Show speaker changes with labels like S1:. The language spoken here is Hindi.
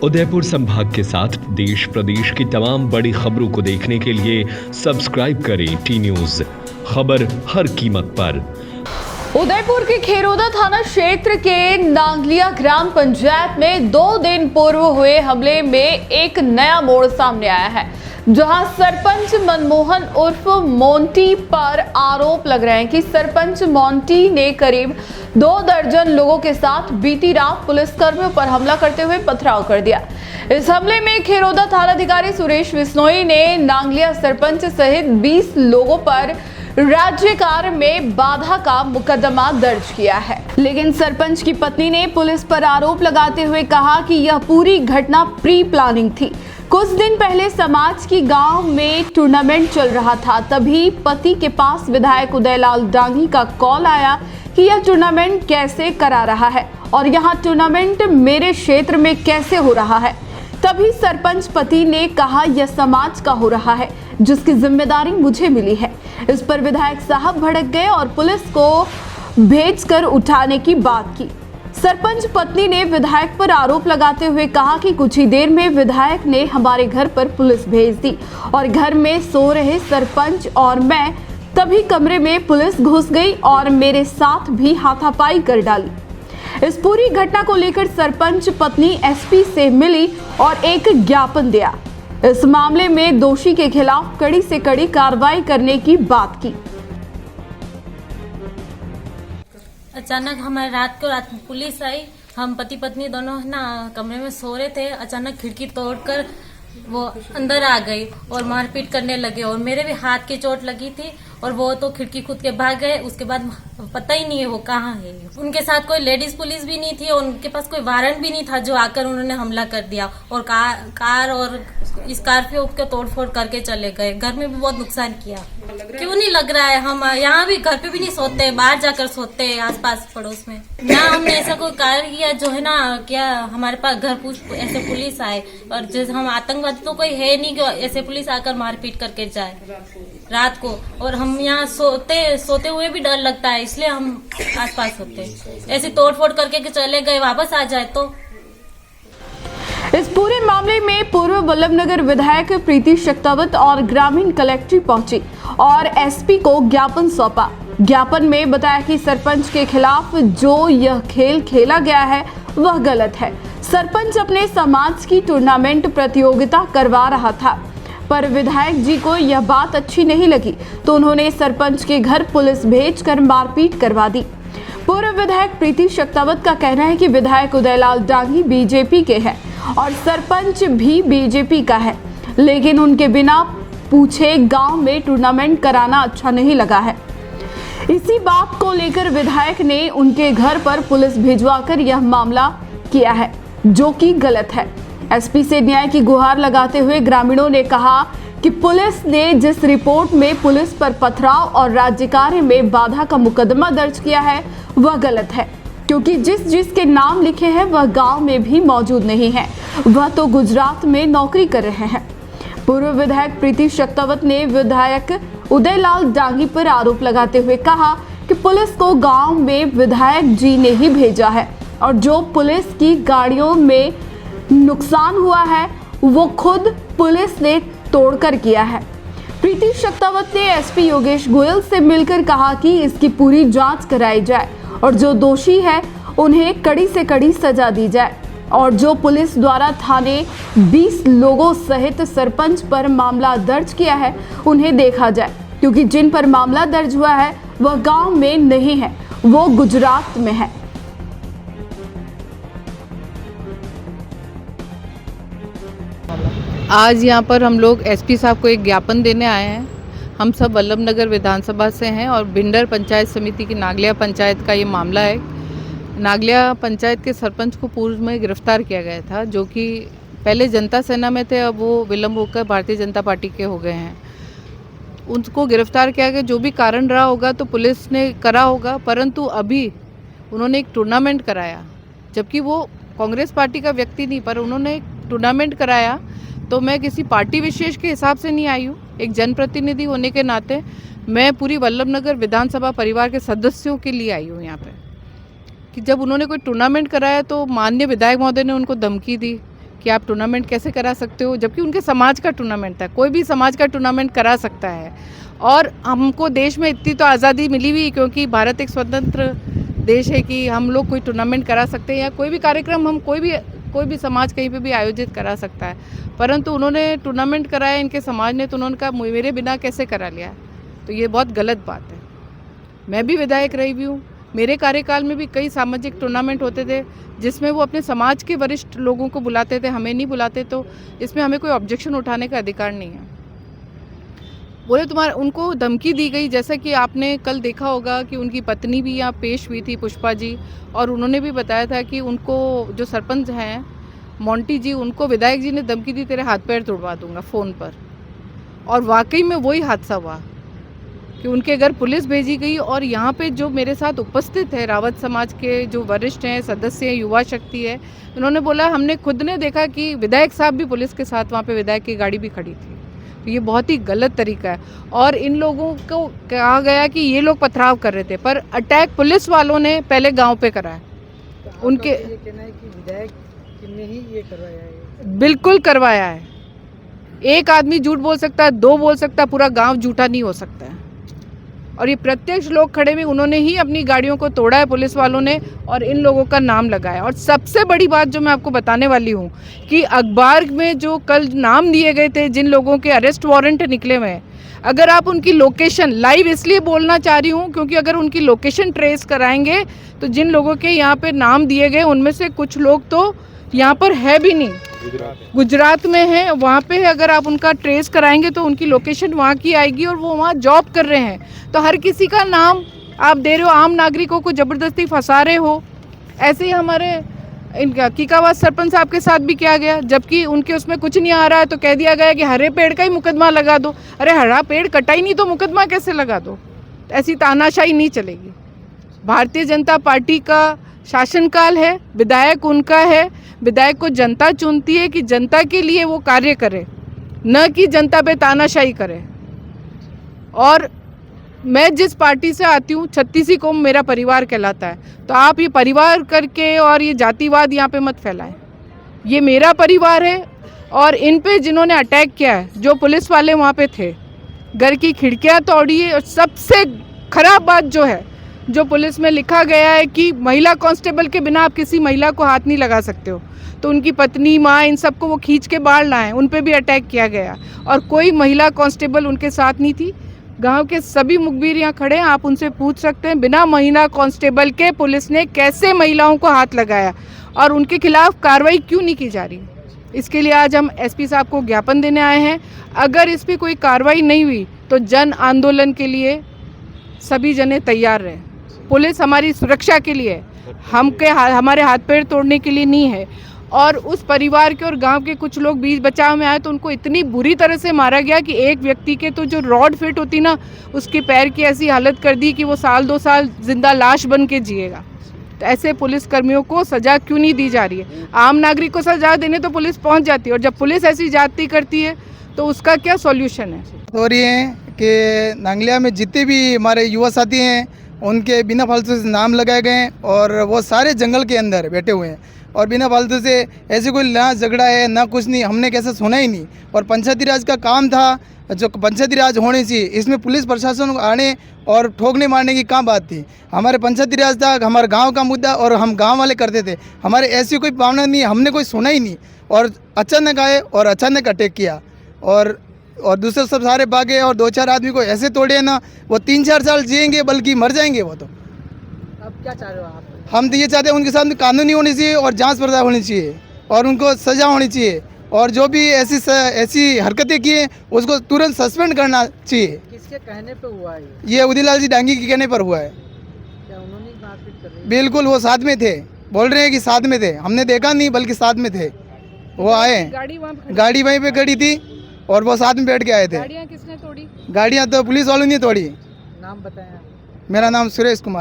S1: उदयपुर संभाग के साथ देश प्रदेश की तमाम बड़ी खबरों को देखने के लिए सब्सक्राइब करें टी न्यूज, खबर हर कीमत पर।
S2: उदयपुर के खेरोदा थाना क्षेत्र के नांगलिया ग्राम पंचायत में 2 दिन पूर्व हुए हमले में एक नया मोड़ सामने आया है, जहां सरपंच मनमोहन उर्फ मोंटी पर आरोप लग रहे हैं कि सरपंच मोंटी ने करीब 2 दर्जन लोगों के साथ बीती रात पुलिसकर्मियों पर हमला करते हुए पथराव कर दिया। इस हमले में खेरोदा थानाधिकारी सुरेश बिश्नोई ने नांगलिया सरपंच सहित 20 लोगों पर राज्य कार्य में बाधा का मुकदमा दर्ज किया है। लेकिन सरपंच की पत्नी ने पुलिस पर आरोप लगाते हुए कहा कि यह पूरी घटना प्री प्लानिंग थी। कुछ दिन पहले समाज की गांव में टूर्नामेंट चल रहा था, तभी पति के पास विधायक उदयलाल डांगी का कॉल आया कि यह टूर्नामेंट कैसे करा रहा है और यहां टूर्नामेंट मेरे क्षेत्र में कैसे हो रहा है। तभी सरपंच पति ने कहा यह समाज का हो रहा है, जिसकी जिम्मेदारी मुझे मिली है। इस पर विधायक साहब भड़क गए और पुलिस को भेजकर उठाने की बात की। सरपंच पत्नी ने विधायक पर आरोप लगाते हुए कहा कि कुछ ही देर में विधायक ने हमारे घर पर पुलिस भेज दी और घर में सो रहे सरपंच और मैं, तभी कमरे में पुलिस घुस गई और मेरे साथ भी हाथापाई कर डाली। इस पूरी घटना को लेकर सरपंच पत्नी एसपी से मिली और एक ज्ञापन दिया। इस मामले में दोषी के खिलाफ कड़ी से कड़ी कार्रवाई करने की बात की।
S3: अचानक हमारे रात में पुलिस आई। हम पति पत्नी दोनों ना कमरे में सो रहे थे। अचानक खिड़की तोड़कर वो अंदर आ गई और मारपीट करने लगे और मेरे भी हाथ की चोट लगी थी और वो तो खिड़की कूद के भाग गए। उसके बाद पता ही नहीं है वो कहाँ है। उनके साथ कोई लेडीज पुलिस भी नहीं थी और उनके पास कोई वारंट भी नहीं था, जो आकर उन्होंने हमला कर दिया और कार और स्कॉर्पियो के तोड़फोड़ करके चले गए। घर में भी बहुत नुकसान किया। क्यों नहीं लग रहा है? हम यहाँ भी घर पे भी नहीं सोते, बाहर जाकर सोते हैं आसपास पड़ोस में। ना हमने ऐसा कोई कार्य किया जो है ना, क्या हमारे पास घर ऐसे पुलिस आए और जैसे हम आतंकवादी तो कोई है नहीं कि ऐसे पुलिस आकर मारपीट करके जाए रात को। और हम यहाँ सोते हुए भी डर लगता है, इसलिए हम आसपास होते हैं। ऐसे तोड़फोड़ करके चले गए, वापस आ जाए तो।
S2: इस पूरे मामले में पूर्व वल्लभनगर विधायक प्रीति शक्तावत और ग्रामीण कलेक्ट्री पहुंची और एसपी को ज्ञापन सौंपा। ज्ञापन में बताया कि सरपंच के खिलाफ जो यह खेल खेला गया है वह गलत है। सरपंच अपने समाज की टूर्नामेंट प्रतियोगिता करवा रहा था, पर विधायक जी को यह बात अच्छी नहीं लगी तो उन्होंने सरपंच के घर पुलिस भेजकर मारपीट करवा दी। पूर्व विधायक प्रीति शक्तावत का कहना है कि विधायक उदयलाल डांगी बीजेपी के हैं और सरपंच भी बीजेपी का है, लेकिन उनके बिना पूछे गांव में टूर्नामेंट कराना अच्छा नहीं लगा है। इसी बात को लेकर विधायक ने उनके घर पर पुलिस भिजवाकर यह मामला किया है, जो कि गलत है। एसपी से न्याय की गुहार लगाते हुए ग्रामीणों ने कहा कि पुलिस ने जिस रिपोर्ट में पुलिस पर पथराव और राज्य कार्य में बाधा का मुकदमा दर्ज किया है वह गलत है, क्योंकि जिसके नाम लिखे हैं वह गांव में भी मौजूद नहीं है, वह तो गुजरात में नौकरी कर रहे हैं। पूर्व विधायक प्रीति शक्तावत ने विधायक उदयलाल डांगी पर आरोप लगाते हुए कहा कि पुलिस को गांव में विधायक जी ने ही भेजा है और जो पुलिस की गाड़ियों में नुकसान हुआ है वो खुद पुलिस ने तोड़कर किया है। प्रीति शक्तावत ने एसपी योगेश गोयल से मिलकर कहा कि इसकी पूरी जांच कराई जाए और जो दोषी है उन्हें कड़ी से कड़ी सजा दी जाए और जो पुलिस द्वारा थाने 20 लोगों सहित सरपंच पर मामला दर्ज किया है उन्हें देखा जाए, क्योंकि जिन पर मामला दर्ज हुआ है वह गांव में नहीं है, वो गुजरात में है।
S4: आज यहाँ पर हम लोग एसपी साहब को एक ज्ञापन देने आए हैं। हम सब वल्लभनगर विधानसभा से हैं और भिंडर पंचायत समिति की नागलिया पंचायत का ये मामला है। नागलिया पंचायत के सरपंच को पूर्व में गिरफ्तार किया गया था, जो कि पहले जनता सेना में थे, अब वो विलम्ब होकर भारतीय जनता पार्टी के हो गए हैं। उनको गिरफ्तार किया गया, जो भी कारण रहा होगा तो पुलिस ने करा होगा, परंतु अभी उन्होंने एक टूर्नामेंट कराया, जबकि वो कांग्रेस पार्टी का व्यक्ति नहीं, पर उन्होंने एक टूर्नामेंट कराया। तो मैं किसी पार्टी विशेष के हिसाब से नहीं आई हूँ, एक जनप्रतिनिधि होने के नाते मैं पूरी वल्लभनगर विधानसभा परिवार के सदस्यों के लिए आई हूँ यहाँ पे। कि जब उन्होंने कोई टूर्नामेंट कराया तो माननीय विधायक महोदय ने उनको धमकी दी कि आप टूर्नामेंट कैसे करा सकते हो, जबकि उनके समाज का टूर्नामेंट था। कोई भी समाज का टूर्नामेंट करा सकता है। और हमको देश में इतनी तो आज़ादी मिली हुई, क्योंकि भारत एक स्वतंत्र देश है कि हम लोग कोई टूर्नामेंट करा सकते हैं या कोई भी कार्यक्रम हम कोई भी समाज कहीं पे भी आयोजित करा सकता है। परंतु उन्होंने टूर्नामेंट कराया इनके समाज ने, तो उन्होंने कहा मेरे बिना कैसे करा लिया। तो ये बहुत गलत बात है। मैं भी विधायक रही भी हूँ, मेरे कार्यकाल में भी कई सामाजिक टूर्नामेंट होते थे जिसमें वो अपने समाज के वरिष्ठ लोगों को बुलाते थे, हमें नहीं बुलाते। तो इसमें हमें कोई ऑब्जेक्शन उठाने का अधिकार नहीं है। बोले उनको धमकी दी गई, जैसा कि आपने कल देखा होगा कि उनकी पत्नी भी यहाँ पेश हुई थी, पुष्पा जी, और उन्होंने भी बताया था कि उनको जो सरपंच हैं मोंटी जी, उनको विधायक जी ने धमकी दी तेरे हाथ पैर तोड़वा दूंगा फ़ोन पर। और वाकई में वही हादसा हुआ कि उनके घर पुलिस भेजी गई। और यहाँ पे जो मेरे साथ उपस्थित है रावत समाज के जो वरिष्ठ हैं, सदस्य हैं, युवा शक्ति है, उन्होंने बोला हमने खुद ने देखा कि विधायक साहब भी पुलिस के साथ वहाँ पे विधायक की गाड़ी भी खड़ी थी। तो ये बहुत ही गलत तरीका है। और इन लोगों को कहा गया कि ये लोग पथराव कर रहे थे, पर अटैक पुलिस वालों ने पहले गाँव पे करा है।
S5: तो
S4: उनके
S5: ये कहना है कि विधायक ने ही ये करवाया है।
S4: बिल्कुल करवाया है। एक आदमी झूठ बोल सकता है, दो बोल सकता है, पूरा गांव झूठा नहीं हो सकता है। और ये प्रत्यक्ष लोग खड़े हुए, उन्होंने ही अपनी गाड़ियों को तोड़ा है पुलिस वालों ने, और इन लोगों का नाम लगाया। और सबसे बड़ी बात जो मैं आपको बताने वाली हूँ कि अखबार में जो कल नाम दिए गए थे, जिन लोगों के अरेस्ट वारंट निकले हुए हैं, अगर आप उनकी लोकेशन लाइव इसलिए बोलना चाह रही हूँ क्योंकि अगर उनकी लोकेशन ट्रेस कराएंगे तो जिन लोगों के यहाँ पे नाम दिए गए उनमें से कुछ लोग तो यहाँ पर है भी नहीं, गुजरात में है, वहाँ पे अगर आप उनका ट्रेस कराएंगे तो उनकी लोकेशन वहाँ की आएगी और वो वहाँ जॉब कर रहे हैं। तो हर किसी का नाम आप दे रहे हो, आम नागरिकों को ज़बरदस्ती फंसा रहे हो। ऐसे ही हमारे इनका कीकावाद सरपंच साहब के साथ भी किया गया, जबकि उनके उसमें कुछ नहीं आ रहा है तो कह दिया गया कि हरे पेड़ का ही मुकदमा लगा दो। अरे हरा पेड़ कटा ही नहीं तो मुकदमा कैसे लगा दो? ऐसी तानाशाही नहीं चलेगी। भारतीय जनता पार्टी का शासनकाल है, विधायक उनका है, विधायक को जनता चुनती है कि जनता के लिए वो कार्य करे, न कि जनता पे तानाशाही करे। और मैं जिस पार्टी से आती हूँ, 36 कौम मेरा परिवार कहलाता है, तो आप ये परिवार करके और ये जातिवाद यहाँ पे मत फैलाएं। ये मेरा परिवार है और इन पे जिन्होंने अटैक किया है, जो पुलिस वाले वहाँ पे थे, घर की खिड़कियाँ तोड़ी है। और सबसे खराब बात जो है, जो पुलिस में लिखा गया है कि महिला कांस्टेबल के बिना आप किसी महिला को हाथ नहीं लगा सकते हो, तो उनकी पत्नी, माँ, इन सबको वो खींच के बाहर लाए, उन पे भी अटैक किया गया और कोई महिला कांस्टेबल उनके साथ नहीं थी। गांव के सभी मुखबिर यहाँ खड़े हैं, आप उनसे पूछ सकते हैं बिना महिला कांस्टेबल के पुलिस ने कैसे महिलाओं को हाथ लगाया और उनके खिलाफ कार्रवाई क्यों नहीं की जा रही। इसके लिए आज हम एसपी साहब को ज्ञापन देने आए हैं। अगर इस पर कोई कार्रवाई नहीं हुई तो जन आंदोलन के लिए सभी जने तैयार रहे। पुलिस हमारी सुरक्षा के लिए है, हमारे हाथ पैर तोड़ने के लिए नहीं है। और उस परिवार के और गांव के कुछ लोग बीच बचाव में आए तो उनको इतनी बुरी तरह से मारा गया कि एक व्यक्ति के तो जो रॉड फिट होती ना, उसके पैर की ऐसी हालत कर दी कि वो 2 साल जिंदा लाश बन के जिएगा। तो ऐसे पुलिस कर्मियों को सजा क्यों नहीं दी जा रही है? आम नागरिक को सजा देने तो पुलिस पहुंच जाती है, और जब पुलिस ऐसी जाती करती है तो उसका क्या सॉल्यूशन है?
S5: हो रही है कि नांगलिया में जितने भी हमारे युवा साथी हैं उनके बिना फालतू से नाम लगाए गए हैं और वो सारे जंगल के अंदर बैठे हुए हैं और बिना फालतू से ऐसे कोई ना झगड़ा है ना कुछ नहीं, हमने कैसा सुना ही नहीं। और पंचायती राज का काम था, जो पंचायती राज होनी चाहिए, इसमें पुलिस प्रशासन को आने और ठोकने मारने की क्या बात थी? हमारे पंचायती राज था, हमारे गांव का मुद्दा और हम गांव वाले करते थे। हमारे ऐसी कोई भावना नहीं, हमने कोई सुना ही नहीं। और अचानक आए और अचानक अटैक किया और दूसरे सब सारे भागे और 2-4 आदमी को ऐसे तोड़े ना, वो 3-4 साल जिएंगे बल्कि मर जाएंगे वो तो।
S6: अब क्या चाह रहे हो आप?
S5: हम तो ये चाहते हैं उनके साथ कानूनी होनी चाहिए और जांच पड़ताल होनी चाहिए और उनको सजा होनी चाहिए और जो भी ऐसी हरकतें की हैं उसको तुरंत सस्पेंड करना चाहिए।
S6: किसके कहने पे हुआ है
S5: ये उदिलाल जी डांगी के कहने पर हुआ है।
S6: क्या उन्होंने मारपीट कर रही है?
S5: बिल्कुल, वो साथ में थे, बोल रहे हैं कि साथ में थे, हमने देखा नहीं बल्कि साथ में थे। वो आए, गाड़ी वहीं पे खड़ी थी और वो साथ में बैठ के आए थे।
S4: गाड़ियाँ किसने तोड़ी?
S5: गाड़ियाँ तो पुलिस वालों ने तोड़ी।
S6: नाम बताएं आप।
S5: मेरा नाम सुरेश कुमार।